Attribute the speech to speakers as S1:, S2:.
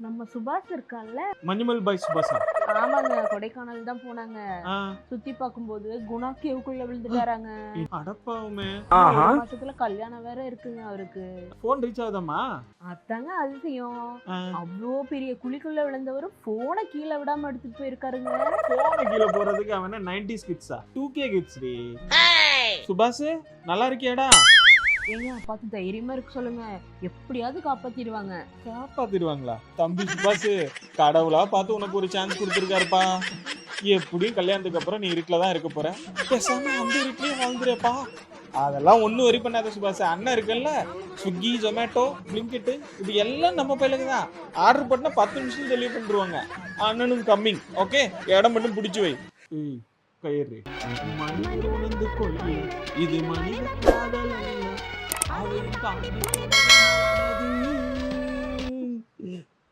S1: நம்ம சுபாஷ் இருக்கான்ல.
S2: மஞ்சுமல் பாய் சுபாஷா?
S1: ஆமாங்க, கொடைக்கானல் தான் போனாங்க.
S2: ஆ.
S1: சுத்தி பார்க்கும்போது குணா கேவுக்குள்ள விழுந்துட்டாராங்க.
S2: அடப்பாவுமே.
S1: 1 மாசத்துல கல்யாணம் வேற இருக்குங்க அவருக்கு.
S2: போன் ரீச் ஆகுதாமா?
S1: அதாங்க அதிசயம்.
S2: ஆ.
S1: அவ்வளோ பெரிய குழிக்குள்ள விழுந்தவரு போனை கீழே விடாம எடுத்துட்டு போயிருக்காருங்க.
S2: போன கீழே போறதுக்கு அவன் 90s கிட்ஸா 2K கிட்ஸ் டி. சுபாஷ் நல்லா இருக்கியாடா?
S1: ஏங்க பார்த்து தைரியமா இருக்க சொல்லுங்க, எப்படியாவது காப்பாத்திடுவாங்க.
S2: காப்பாத்திடுவாங்களா? தம்பி சுபாஷ் கடவுளா பார்த்து உனக்கு ஒரு சான்ஸ் கொடுத்துருக்காருப்பா. எப்படியும் கல்யாணத்துக்கு அப்புறம் நீ இருட்டில தான் இருக்க போற. பேசாம அந்த இருட்டிலேயே வாழ்ந்துருப்பா. அதெல்லாம் ஒன்றும் வரி பண்ணாத சுபாஷ். அண்ணன் இருக்குல்ல, ஸ்விக்கி, ஜொமேட்டோ, பிளிங்கிட், இது எல்லாம் நம்ம பையலுக்கு தான். ஆர்டர் பண்ணா 10 நிமிஷம் டெலிவரி பண்ணிடுவாங்க. அண்ணனும் கம்மிங். ஓகே, இடம் மட்டும் பிடிச்சி வை. கயிறு மனித உணர்ந்து கொள்ளு, இது மனித காதல் அல்ல, அதையும் தாண்டி போனது.